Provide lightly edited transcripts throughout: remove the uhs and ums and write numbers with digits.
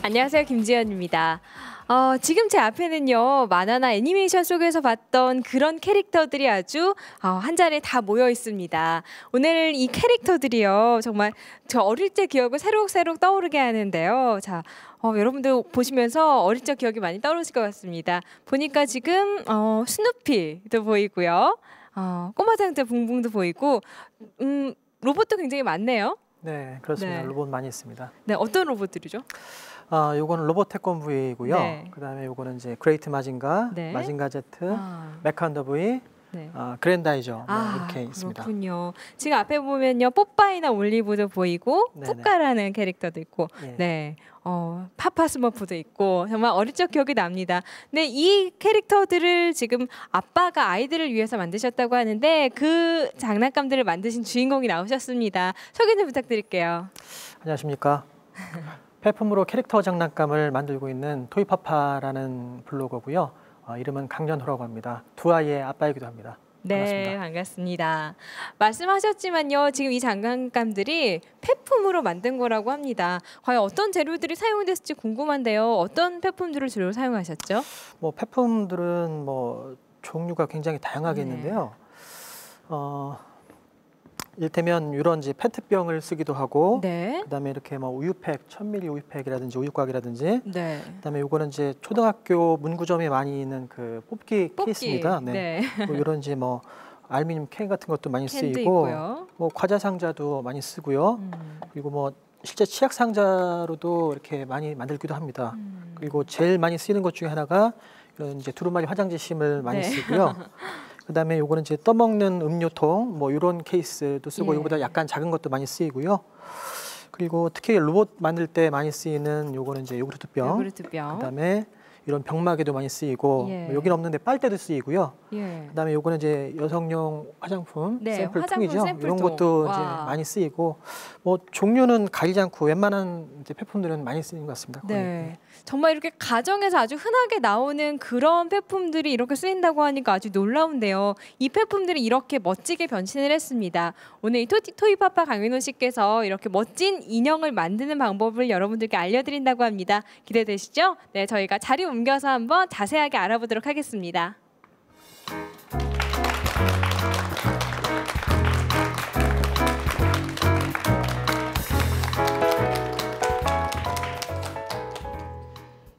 안녕하세요, 김지연입니다. 지금 제 앞에는요, 만화나 애니메이션 속에서 봤던 그런 캐릭터들이 아주 한 자리에 다 모여 있습니다. 오늘 이 캐릭터들이요, 정말 저 어릴 때 기억을 새록새록 떠오르게 하는데요. 자, 여러분들 보시면서 어릴 적 기억이 많이 떠오르실 것 같습니다. 보니까 지금 스누피도 보이고요, 꼬마장자 붕붕도 보이고, 로봇도 굉장히 많네요. 네, 그렇습니다. 네. 로봇 많이 있습니다. 네, 어떤 로봇들이죠? 요거는 로봇 태권 V이고요. 네. 그다음에 요거는 이제 그레이트 마징가, 네. 마징가 Z, 메칸더 V, 네. 그랜다이저 이렇게 있습니다. 그렇군요. 지금 앞에 보면요, 뽀빠이나 올리브도 보이고, 네네. 푸까라는 캐릭터도 있고, 예. 네, 파파 스머프도 있고, 정말 어릴 적 기억이 납니다. 근데 이 캐릭터들을 지금 아빠가 아이들을 위해서 만드셨다고 하는데 그 장난감들을 만드신 주인공이 나오셨습니다. 소개 좀 부탁드릴게요. 안녕하십니까. 폐품으로 캐릭터 장난감을 만들고 있는 토이파파라는 블로거고요. 이름은 강연호라고 합니다. 두 아이의 아빠이기도 합니다. 네, 반갑습니다. 말씀하셨지만요, 지금 이 장난감들이 폐품으로 만든 거라고 합니다. 과연 어떤 재료들이 사용됐을지 궁금한데요. 어떤 폐품들을 주로 사용하셨죠? 폐품들은 종류가 굉장히 다양하게 있는데요. 이를테면 이런 이제 페트병을 쓰기도 하고, 네. 그다음에 이렇게 우유팩, 1000ml 우유팩이라든지 우유곽이라든지, 네. 그다음에 요거는 이제 초등학교 문구점에 많이 있는 그 뽑기 케이스입니다. 네. 이런 이제 알루미늄 캔 같은 것도 많이 쓰이고, 있고요. 과자 상자도 많이 쓰고요. 그리고 실제 치약 상자로도 이렇게 많이 만들기도 합니다. 그리고 제일 많이 쓰이는 것 중에 하나가 이런 이제 두루마리 화장지 심을 많이 쓰고요. 그다음에 요거는 이제 떠먹는 음료통 이런 케이스도 쓰고, 이거보다 약간 작은 것도 많이 쓰이고요. 그리고 특히 로봇 만들 때 많이 쓰이는 요거는 이제 요구르트병. 그다음에 이런 병마개도 많이 쓰이고, 여기는 없는데 빨대도 쓰이고요. 그다음에 요거는 이제 여성용 화장품 샘플 통이죠. 이런 것도 이제 많이 쓰이고, 종류는 가리지 않고 웬만한 이제 폐품들은 많이 쓰이는 것 같습니다. 거의. 네. 정말 이렇게 가정에서 아주 흔하게 나오는 그런 폐품들이 이렇게 쓰인다고 하니까 아주 놀라운데요. 이 폐품들이 이렇게 멋지게 변신을 했습니다. 오늘 이 토이파파 강윤호 씨께서 이렇게 멋진 인형을 만드는 방법을 여러분들께 알려드린다고 합니다. 기대되시죠? 네, 저희가 자리 옮겨서 한번 자세하게 알아보도록 하겠습니다.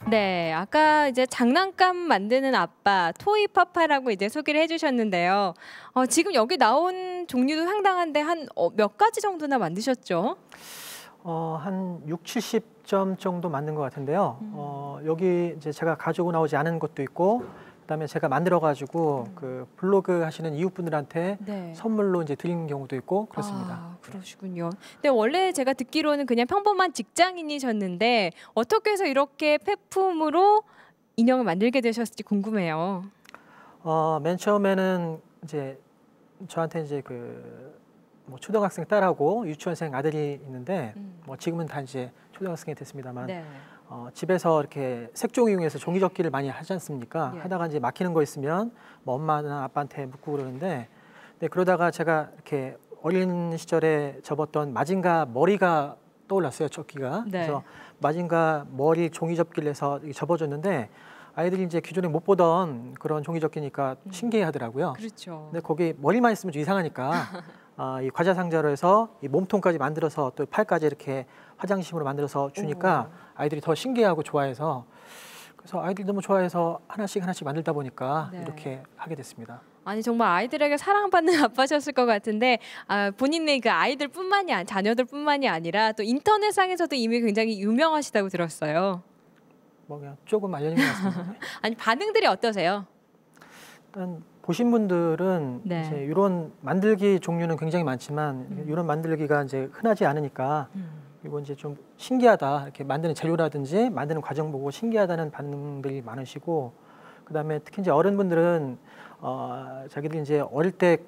네, 아까 이제 장난감 만드는 아빠 토이파파라고 이제 소개를 해주셨는데요. 지금 여기 나온 종류도 상당한데 한 몇 가지 정도나 만드셨죠? 한 6, 70점 정도 만든 것 같은데요. 여기 이제 제가 가지고 나오지 않은 것도 있고, 그다음에 제가 만들어가지고 그 블로그 하시는 이웃분들한테 선물로 이제 드리는 경우도 있고 그렇습니다. 그러시군요. 근데 원래 제가 듣기로는 그냥 평범한 직장인이셨는데 어떻게 해서 이렇게 폐품으로 인형을 만들게 되셨을지 궁금해요. 맨 처음에는 이제 저한테 이제 초등학생 딸하고 유치원생 아들이 있는데, 지금은 다 이제 초등학생이 됐습니다만, 집에서 이렇게 색종이 이용해서 종이접기를 많이 하지 않습니까? 하다가 이제 막히는 거 있으면 엄마나 아빠한테 묻고 그러는데, 그러다가 제가 이렇게 어린 시절에 접었던 마징가 머리가 떠올랐어요, 접기가. 그래서 마징가 머리 종이접기를 해서 접어줬는데, 아이들이 이제 기존에 못 보던 그런 종이접기니까 신기해하더라고요. 그렇죠. 근데 거기 머리만 있으면 좀 이상하니까 이 과자 상자로 해서 이 몸통까지 만들어서 또 팔까지 이렇게 화장심으로 만들어서 주니까 아이들이 더 신기해하고 좋아해서, 그래서 아이들이 너무 좋아해서 하나씩 만들다 보니까 이렇게 하게 됐습니다. 아니 정말 아이들에게 사랑받는 아빠셨을 것 같은데, 본인의 그 아이들뿐만이 자녀들뿐만이 아니라 또 인터넷상에서도 이미 굉장히 유명하시다고 들었어요. 그냥 조금 알려진 것 같습니다. 아니 반응들이 어떠세요? 일단 보신 분들은 이제 이런 만들기 종류는 굉장히 많지만 이런 만들기가 이제 흔하지 않으니까 이거 이제 좀 신기하다, 이렇게 만드는 재료라든지 만드는 과정 보고 신기하다는 반응들이 많으시고, 그다음에 특히 이제 어른분들은 자기들이 이제 어릴 때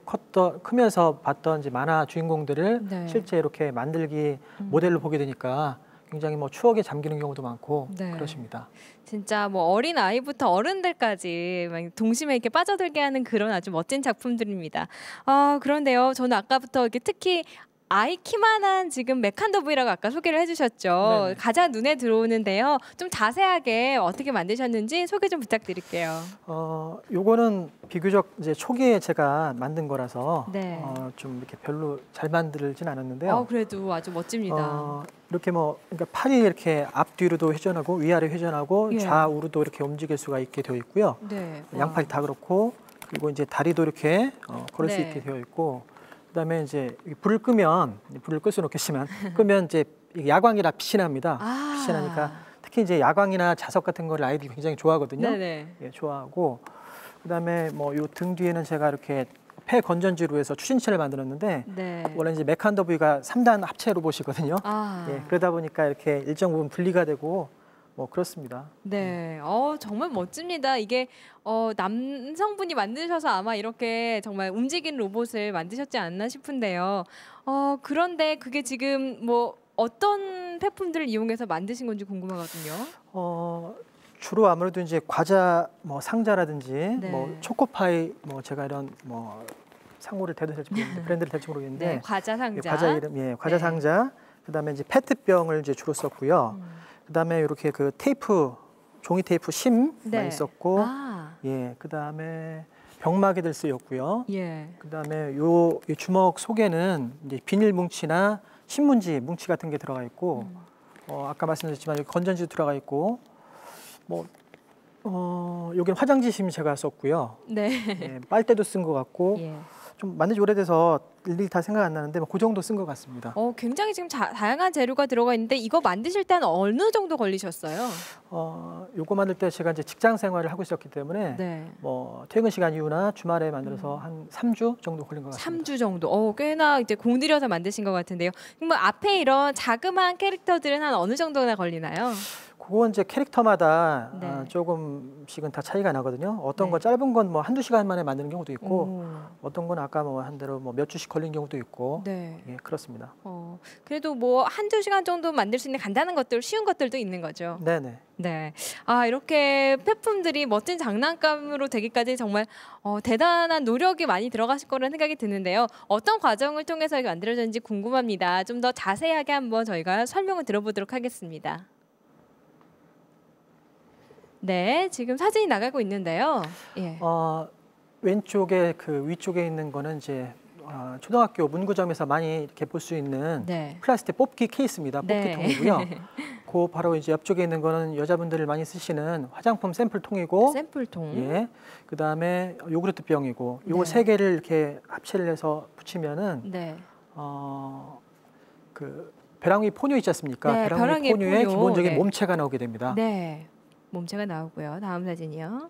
크면서 봤던 이제 만화 주인공들을 실제 이렇게 만들기 모델로 보게 되니까 굉장히 추억에 잠기는 경우도 많고 그러십니다. 진짜 어린 아이부터 어른들까지 막 동심에 이렇게 빠져들게 하는 그런 아주 멋진 작품들입니다. 그런데요, 저는 아까부터 이렇게 특히 아이 키만한 지금 메칸더브이라고 아까 소개를 해주셨죠. 네네. 가장 눈에 들어오는데요. 좀 자세하게 어떻게 만드셨는지 소개 좀 부탁드릴게요. 요거는 비교적 이제 초기에 제가 만든 거라서 네. 좀 이렇게 별로 잘 만들진 않았는데요. 그래도 아주 멋집니다. 이렇게 그러니까 팔이 이렇게 앞뒤로도 회전하고 위아래 회전하고 예. 좌우로도 이렇게 움직일 수가 있게 되어 있고요. 네. 양팔이 다 그렇고 그리고 이제 다리도 이렇게 걸을 수 네. 있게 되어 있고 그다음에 이제 불을 끄면 불을 끌 수는 없겠지만 끄면 이제 야광이라 빛이 납니다. 빛이 나니까 특히 이제 야광이나 자석 같은 거를 아이들이 굉장히 좋아하거든요. 네네. 예, 좋아하고 그다음에 뭐 요 등 뒤에는 제가 이렇게 폐 건전지로 해서 추진체를 만들었는데 네. 원래 이제 메칸더브이가 3단 합체 로봇이거든요. 예, 그러다 보니까 이렇게 일정 부분 분리가 되고 뭐 그렇습니다. 네, 정말 멋집니다. 이게 남성분이 만드셔서 아마 이렇게 정말 움직이는 로봇을 만드셨지 않나 싶은데요. 그런데 그게 지금 뭐 어떤 폐품들을 이용해서 만드신 건지 궁금하거든요. 주로 아무래도 이제 과자 뭐 상자라든지 네. 뭐 초코파이 뭐 제가 이런 뭐 상호를 대도 될지 모르겠는데 브랜드를 될지 모르겠는데 네, 과자 상자. 과자 이름 과자 네. 상자 그다음에 이제 페트병을 이제 주로 썼고요. 그다음에 이렇게 그 테이프 종이 테이프 심 네. 많이 썼고 예 그다음에 병마개들 쓰였고요. 예. 그다음에 이 주먹 속에는 이제 비닐 뭉치나 신문지 뭉치 같은 게 들어가 있고 아까 말씀드렸지만 여기 건전지도 들어가 있고 뭐 여기는 화장지심 제가 썼고요. 네. 예, 빨대도 쓴 것 같고 예. 좀 만든 지 오래돼서 일일이 다 생각 안 나는데 그 정도 쓴 것 같습니다. 굉장히 지금 다양한 재료가 들어가 있는데 이거 만드실 때는 어느 정도 걸리셨어요? 요거 만들 때 제가 이제 직장 생활을 하고 있었기 때문에 네. 뭐 퇴근 시간 이후나 주말에 만들어서 한 3주 정도 걸린 것 같습니다. 3주 정도. 꽤나 이제 공들여서 만드신 것 같은데요. 그럼 앞에 이런 자그마한 캐릭터들은 한 어느 정도나 걸리나요? 그건 이제 캐릭터마다 네. 조금씩은 다 차이가 나거든요. 어떤 네. 건 짧은 건 뭐 한두 시간 만에 만드는 경우도 있고 어떤 건 아까 뭐 한 대로 뭐 몇 주씩 걸린 경우도 있고 네. 예, 그렇습니다. 그래도 뭐 한두 시간 정도 만들 수 있는 간단한 것들, 쉬운 것들도 있는 거죠. 네네. 네. 이렇게 폐품들이 멋진 장난감으로 되기까지 정말 대단한 노력이 많이 들어가실 거라는 생각이 드는데요. 어떤 과정을 통해서 이게 만들어졌는지 궁금합니다. 좀 더 자세하게 한번 저희가 설명을 들어보도록 하겠습니다. 네, 지금 사진이 나가고 있는데요. 예. 왼쪽에 그 위쪽에 있는 거는 이제 초등학교 문구점에서 많이 이렇게 볼 수 있는 네. 플라스틱 뽑기 케이스입니다. 네. 뽑기통이고요. 그 바로 이제 옆쪽에 있는 거는 여자분들이 많이 쓰시는 화장품 샘플통이고, 샘플통. 예. 그 다음에 요구르트 병이고, 요거 네. 세 개를 이렇게 합체를 해서 붙이면은 네. 그 벼랑위 포뇨 있지 않습니까? 네, 벼랑위 벼랑위 포뇨의 포뇨. 기본적인 네. 몸체가 나오게 됩니다. 네. 몸체가 나오고요. 다음 사진이요.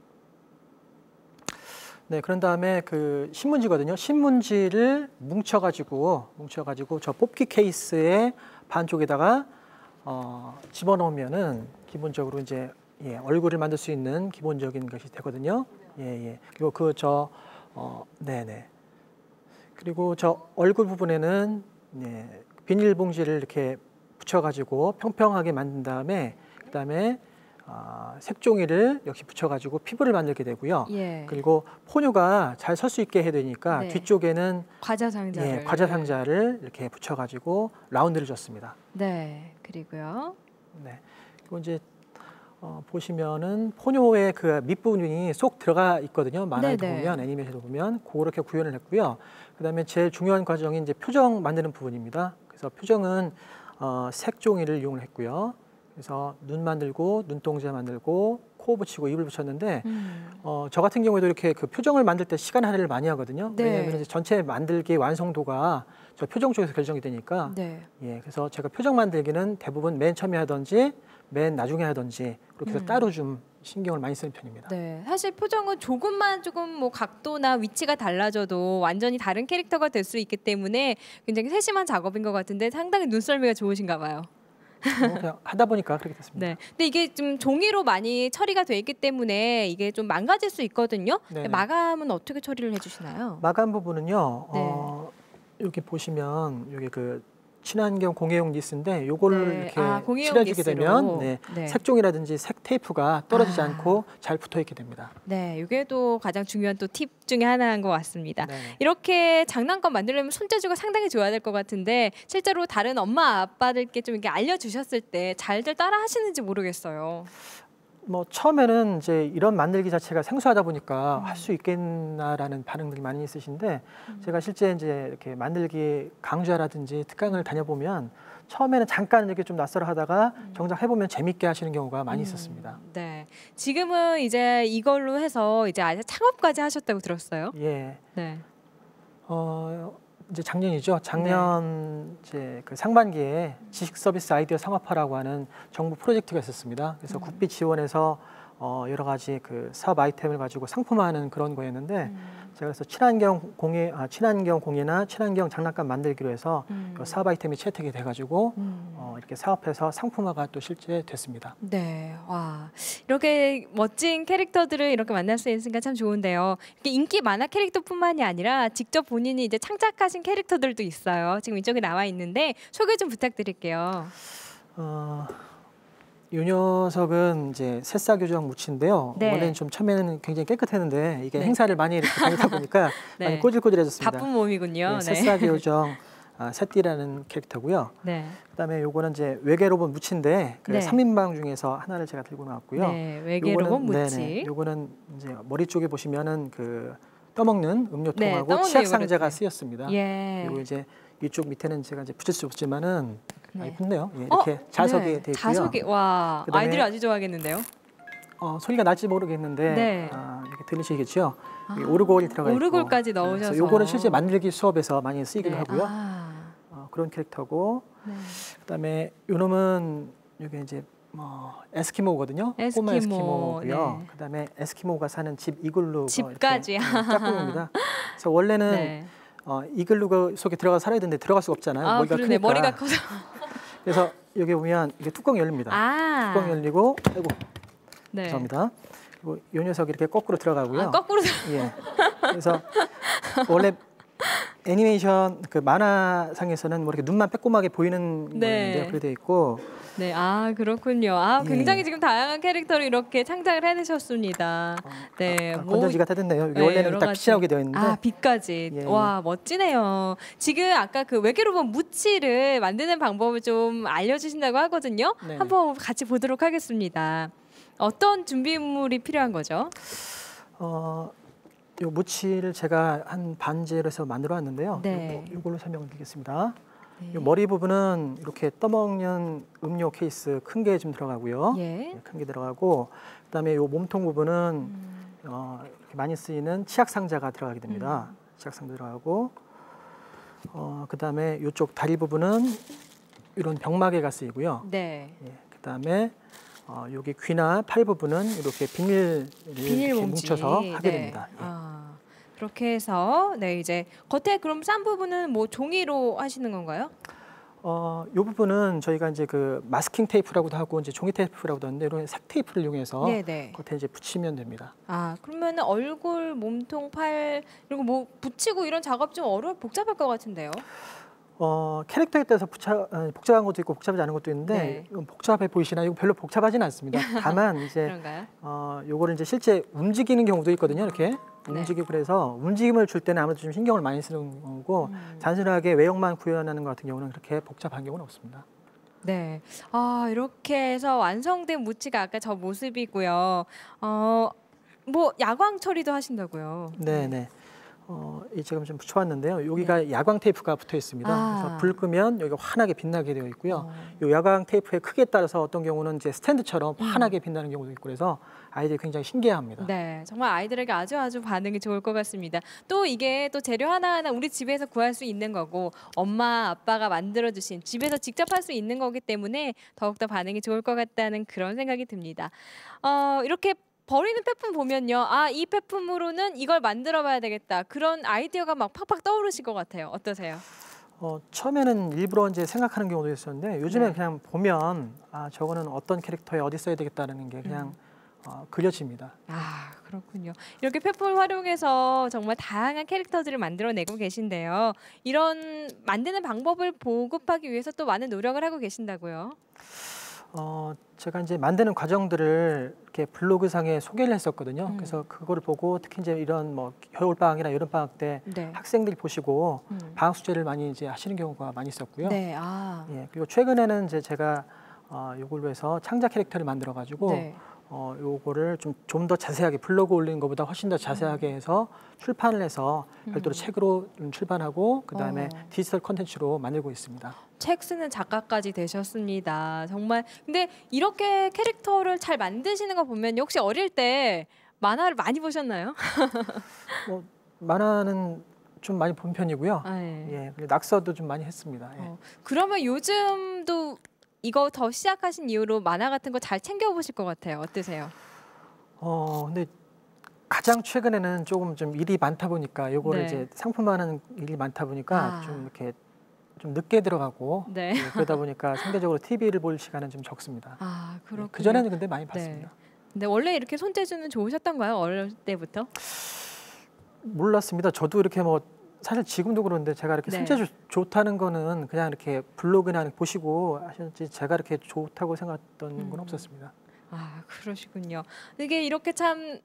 네, 그런 다음에 그 신문지거든요. 신문지를 뭉쳐가지고 저 뽑기 케이스의 반쪽에다가 집어넣으면은 기본적으로 이제 얼굴을 만들 수 있는 기본적인 것이 되거든요. 예. 그리고 네네. 그리고 저 얼굴 부분에는 비닐봉지를 이렇게 붙여가지고 평평하게 만든 다음에 그다음에 색종이를 역시 붙여가지고 피부를 만들게 되고요. 예. 그리고 포뇨가 잘 설 수 있게 해야 되니까 네. 뒤쪽에는 과자 상자를. 과자 상자를 이렇게 붙여가지고 라운드를 줬습니다. 네. 그리고요. 네. 그리고 이제 보시면은 포뇨의 그 밑부분이 쏙 들어가 있거든요. 만화에도 네네. 보면 애니메이션도 보면 그렇게 구현을 했고요. 그다음에 제일 중요한 과정이 이제 표정 만드는 부분입니다. 그래서 표정은 색종이를 이용을 했고요. 그래서 눈 만들고 눈동자 만들고 코 붙이고 입을 붙였는데 저 같은 경우에도 이렇게 그 표정을 만들 때 시간 할애를 많이 하거든요. 네. 왜냐하면 이제 전체 만들기 완성도가 저 표정 쪽에서 결정이 되니까 네. 그래서 제가 표정 만들기는 대부분 맨 처음에 하든지 맨 나중에 하든지 그렇게 해서 따로 좀 신경을 많이 쓰는 편입니다. 네, 사실 표정은 조금 뭐 각도나 위치가 달라져도 완전히 다른 캐릭터가 될 수 있기 때문에 굉장히 세심한 작업인 것 같은데 상당히 눈썰미가 좋으신가 봐요. 그냥 하다 보니까 그렇게 됐습니다. 네. 근데 이게 좀 종이로 많이 처리가 돼 있기 때문에 이게 좀 망가질 수 있거든요. 네네. 마감은 어떻게 처리를 해주시나요? 마감 부분은요. 네. 여기 보시면 여기 그 친환경 공예용 니스인데 요거를 네. 이렇게 공예용 칠해주게 니스로. 되면 네, 네. 색종이라든지 색 테이프가 떨어지지 않고 잘 붙어 있게 됩니다. 네, 이게 또 가장 중요한 또 팁 중에 하나인 것 같습니다. 네. 이렇게 장난감 만들려면 손재주가 상당히 좋아야 될 것 같은데 실제로 다른 엄마 아빠들께 좀 이렇게 알려주셨을 때 잘들 따라 하시는지 모르겠어요. 뭐 처음에는 이제 이런 만들기 자체가 생소하다 보니까 할 수 있겠나라는 반응들이 많이 있으신데 제가 실제 이제 이렇게 만들기 강좌라든지 특강을 다녀보면 처음에는 잠깐 이렇게 좀 낯설어 하다가 정작 해보면 재밌게 하시는 경우가 많이 있었습니다. 네, 지금은 이제 이걸로 해서 이제 아예 창업까지 하셨다고 들었어요. 예. 네. 이제 작년이죠. 작년 이제 그 상반기에 지식 서비스 아이디어 상업화라고 하는 정부 프로젝트가 있었습니다. 그래서 국비 지원해서 여러 가지 그 사업 아이템을 가지고 상품화하는 그런 거였는데 제가 그래서 친환경 공예나 친환경 장난감 만들기로 해서 그 사업 아이템이 채택이 돼가지고 이렇게 사업해서 상품화가 또 실제 됐습니다. 네, 와 이렇게 멋진 캐릭터들을 이렇게 만날 수 있으니까 참 좋은데요. 이렇게 인기 만화 캐릭터뿐만이 아니라 직접 본인이 이제 창작하신 캐릭터들도 있어요. 지금 이쪽에 나와 있는데 소개 좀 부탁드릴게요. 이 녀석은 이제 새싹요정 무치인데요. 네. 원래는 좀 처음에는 굉장히 깨끗했는데 이게 네. 행사를 많이 이렇게 다니다 보니까 네. 많이 꼬질꼬질해졌습니다. 바쁜 몸이군요. 네, 새싹요정 새띠라는 캐릭터고요. 네. 그다음에 요거는 이제 외계 로봇 무치인데 그 네. 3인방 중에서 하나를 제가 들고 나왔고요. 네, 외계 로봇 무치. 네네, 요거는 이제 머리 쪽에 보시면은 그 떠먹는 음료통하고 떠먹는 치약 상자가 요구르트. 쓰였습니다. 예. 그리고 이제 이쪽 밑에는 제가 이제 붙일 수 없지만은 네. 예쁜데요. 예, 이렇게 자석이 네. 돼 있고요. 자석이 와 그다음에 아이들이 아주 좋아하겠는데요. 소리가 날지 모르겠는데 네. 이렇게 들으시겠죠. 오르골이 들어가 있고. 오르골까지 네, 넣으셔서. 그래서 요거는 실제 만들기 수업에서 많이 쓰이기도 네. 하고요. 그런 캐릭터고 네. 그다음에 요놈은 이게 이제 에스키모거든요. 꼬마 에스키모고요. 네. 그다음에 에스키모가 사는 집 이글루 집까지. 짝꿍입니다. 그래서 원래는 네. 이글루 속에 들어가 살아야 되는데 들어갈 수가 없잖아요. 머리가 그러네. 크니까. 머리가 커서. 그래서 여기 보면 이게 뚜껑이 열립니다. 뚜껑이 열리고 아이고 네. 죄송합니다. 그리고 이 녀석이 이렇게 거꾸로 들어가고요. 거꾸로. 예. 그래서 원래 애니메이션 그 만화상에서는 뭐 이렇게 눈만 빼꼼하게 보이는 네. 거였는데요. 그렇게 돼 있고. 네, 그렇군요. 굉장히 지금 다양한 캐릭터를 이렇게 창작을 해내셨습니다. 네, 건전지가 다 됐네요. 여기 네, 원래는 여러 딱 가지. 빛이 나오게 되어 있는데. 빛까지. 예, 와, 멋지네요. 지금 아까 그 외계 로봇 무치를 만드는 방법을 좀 알려주신다고 하거든요. 네. 한번 같이 보도록 하겠습니다. 어떤 준비물이 필요한 거죠? 요 무치를 제가 한 반지로 해서 만들어 왔는데요. 네. 이걸로 설명을 드리겠습니다. 네. 요 머리 부분은 이렇게 떠먹는 음료 케이스 큰 게 좀 들어가고요. 예. 큰 게 들어가고 그다음에 요 몸통 부분은 이렇게 많이 쓰이는 치약 상자가 들어가게 됩니다. 치약 상자 들어가고 그다음에 이쪽 다리 부분은 이런 병마개가 쓰이고요. 네. 예, 그다음에 여기 귀나 팔 부분은 이렇게 비닐을 비닐 이렇게 봉지. 뭉쳐서 하게 네. 됩니다. 예. 그렇게 해서 네 이제 겉에 그럼 싼 부분은 뭐 종이로 하시는 건가요? 이 부분은 저희가 이제 그 마스킹 테이프라고도 하고 이제 종이 테이프라고도 하는데 이런 색 테이프를 이용해서 네네. 겉에 이제 붙이면 됩니다. 그러면 얼굴, 몸통, 팔 그리고 뭐 붙이고 이런 작업 좀 복잡할 것 같은데요. 캐릭터에 따라서 복잡한 것도 있고 복잡하지 않은 것도 있는데 네. 이건 복잡해 보이시나요? 이거 별로 복잡하진 않습니다. 다만 이제 그런가요? 요거를 이제 실제 움직이는 경우도 있거든요. 이렇게 네. 움직이고 그래서 움직임을 줄 때는 아무래도 좀 신경을 많이 쓰는 거고 단순하게 외형만 구현하는 것 같은 경우는 그렇게 복잡한 경우는 없습니다. 네. 이렇게 해서 완성된 무치가 아까 저 모습이고요. 뭐 야광 처리도 하신다고요. 네네. 이 지금 좀 붙여왔는데요. 여기가 야광 테이프가 붙어 있습니다. 그래서 불 끄면 여기가 환하게 빛나게 되어 있고요. 이 야광 테이프의 크기에 따라서 어떤 경우는 이제 스탠드처럼 환하게 빛나는 경우도 있고 그래서 아이들이 굉장히 신기해합니다. 네, 정말 아이들에게 아주 반응이 좋을 것 같습니다. 또 이게 또 재료 하나하나 우리 집에서 구할 수 있는 거고 엄마 아빠가 만들어주신 집에서 직접 할 수 있는 거기 때문에 더욱더 반응이 좋을 것 같다는 그런 생각이 듭니다. 이렇게 버리는 폐품 보면요. 이 폐품으로는 이걸 만들어 봐야 되겠다. 그런 아이디어가 막 팍팍 떠오르실 것 같아요. 어떠세요? 처음에는 일부러 이제 생각하는 경우도 있었는데 요즘에 네. 그냥 보면 저거는 어떤 캐릭터에 어디 써야 되겠다는 게 그냥 그려집니다. 아, 그렇군요. 이렇게 펫폼을 활용해서 정말 다양한 캐릭터들을 만들어내고 계신데요. 이런 만드는 방법을 보급하기 위해서 또 많은 노력을 하고 계신다고요? 제가 이제 만드는 과정들을 이렇게 블로그상에 소개를 했었거든요. 그래서 그거를 보고 특히 이제 이런 뭐 겨울 방학이나 여름 방학 때 네. 학생들이 보시고 방학 숙제를 많이 이제 하시는 경우가 많이 있었고요. 네. 아. 예, 그리고 최근에는 이제 제가 요걸로 해서 창작 캐릭터를 만들어 가지고 네. 요거를 좀 더 자세하게 블로그 올리는 것보다 훨씬 더 자세하게 해서 출판을 해서 별도로 책으로 출판하고 그다음에 디지털 콘텐츠로 만들고 있습니다. 책 쓰는 작가까지 되셨습니다. 정말 근데 이렇게 캐릭터를 잘 만드시는 거 보면 혹시 어릴 때 만화를 많이 보셨나요? 만화는 좀 많이 본 편이고요. 아, 네. 예, 그리고 낙서도 좀 많이 했습니다. 예. 그러면 요즘도 이거 더 시작하신 이후로 만화 같은 거 잘 챙겨 보실 것 같아요. 어떠세요? 근데 가장 최근에는 조금 좀 일이 많다 보니까 요거를 네. 이제 상품화하는 일이 많다 보니까 좀 이렇게 좀 늦게 들어가고 네. 그러다 보니까 상대적으로 TV를 볼 시간은 좀 적습니다. 아, 그렇군요. 그 전에는 근데 많이 봤습니다. 네. 근데 원래 이렇게 손재주는 좋으셨던가요? 어릴 때부터? 몰랐습니다. 저도 이렇게 뭐 사실 지금도 그런데 제가 이렇게 네. 손재주 좋다는 거는 그냥 이렇게 블로그나 보시고 하셨지 제가 이렇게 좋다고 생각했던 건 없었습니다. 아, 그러시군요. 이게 이렇게 참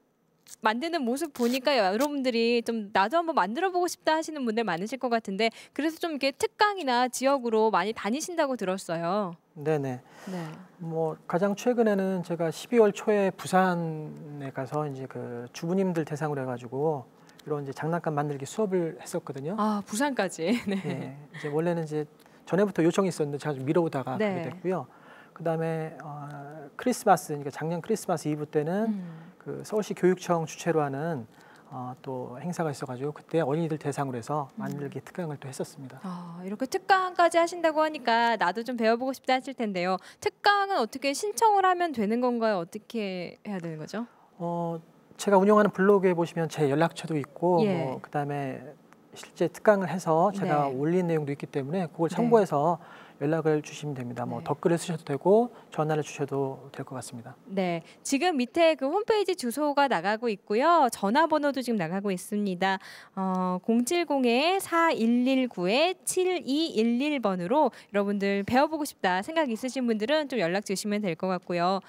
만드는 모습 보니까 여러분들이 좀 나도 한번 만들어 보고 싶다 하시는 분들 많으실 것 같은데 그래서 좀 이렇게 특강이나 지역으로 많이 다니신다고 들었어요. 네네. 네. 뭐 가장 최근에는 제가 12월 초에 부산에 가서 이제 그 주부님들 대상으로 해가지고 이런 이제 장난감 만들기 수업을 했었거든요. 아, 부산까지. 네. 예, 이제 원래는 이제 전에부터 요청이 있었는데 제가 좀 미뤄오다가 네. 가게 됐고요. 그다음에 크리스마스, 그러니까 작년 크리스마스 이브 때는 그 서울시 교육청 주최로 하는 또 행사가 있어가지고 그때 어린이들 대상으로 해서 만들기 특강을 또 했었습니다. 이렇게 특강까지 하신다고 하니까 나도 좀 배워보고 싶다 하실 텐데요. 특강은 어떻게 신청을 하면 되는 건가요? 어떻게 해야 되는 거죠? 제가 운영하는 블로그에 보시면 제 연락처도 있고 예. 뭐 그다음에 실제 특강을 해서 제가 네. 올린 내용도 있기 때문에 그걸 참고해서 연락을 주시면 됩니다. 뭐 네. 댓글을 쓰셔도 되고 전화를 주셔도 될 것 같습니다. 네, 지금 밑에 그 홈페이지 주소가 나가고 있고요. 전화번호도 지금 나가고 있습니다. 070-4119-7211번으로 여러분들 배워보고 싶다 생각 있으신 분들은 좀 연락 주시면 될 것 같고요.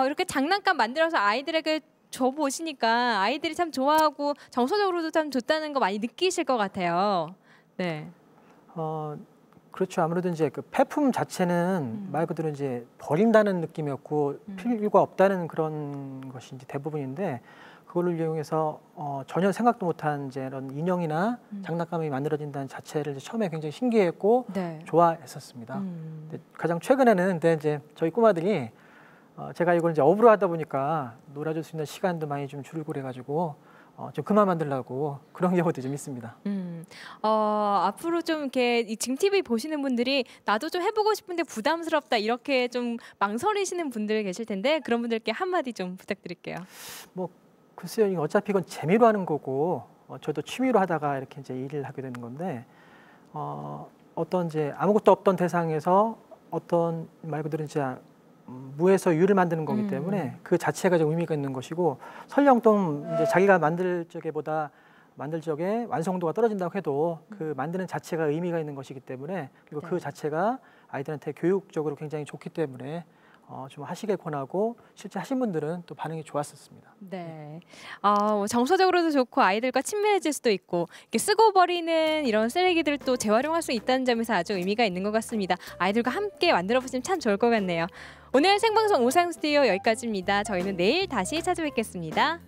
이렇게 장난감 만들어서 아이들에게 줘 보시니까 아이들이 참 좋아하고 정서적으로도 참 좋다는 거 많이 느끼실 것 같아요. 네. 그렇죠. 아무래도 이제 그 폐품 자체는 말 그대로 이제 버린다는 느낌이었고 필요가 없다는 그런 것이 이제 대부분인데 그거를 이용해서 전혀 생각도 못한 이제 이런 인형이나 장난감이 만들어진다는 자체를 이제 처음에 굉장히 신기했고 네. 좋아했었습니다. 근데 가장 최근에는 근데 이제 저희 꼬마들이 제가 이걸 이제 업으로 하다 보니까 놀아줄 수 있는 시간도 많이 좀 줄고 그래가지고 좀 그만 만들려고 그런 경우도 좀 있습니다. 앞으로 좀 이렇게 이 지금 TV 보시는 분들이 나도 좀 해보고 싶은데 부담스럽다 이렇게 좀 망설이시는 분들 계실 텐데 그런 분들께 한마디 좀 부탁드릴게요. 뭐 글쎄요, 어차피 이건 재미로 하는 거고 저도 취미로 하다가 이렇게 이제 일을 하게 되는 건데 어떤 이제 아무것도 없던 대상에서 어떤 말 그대로 이제 무에서 유를 만드는 거기 때문에 그 자체가 좀 의미가 있는 것이고 설령 또 이제 자기가 만들 적에 완성도가 떨어진다고 해도 그 만드는 자체가 의미가 있는 것이기 때문에 그리고 네. 그 자체가 아이들한테 교육적으로 굉장히 좋기 때문에 좀 하시길 권하고 실제 하신 분들은 또 반응이 좋았었습니다. 네. 정서적으로도 좋고 아이들과 친밀해질 수도 있고 이렇게 쓰고 버리는 이런 쓰레기들을 또 재활용할 수 있다는 점에서 아주 의미가 있는 것 같습니다. 아이들과 함께 만들어 보시면 참 좋을 것 같네요. 오늘 생방송 오상 스튜디오 여기까지입니다. 저희는 내일 다시 찾아뵙겠습니다.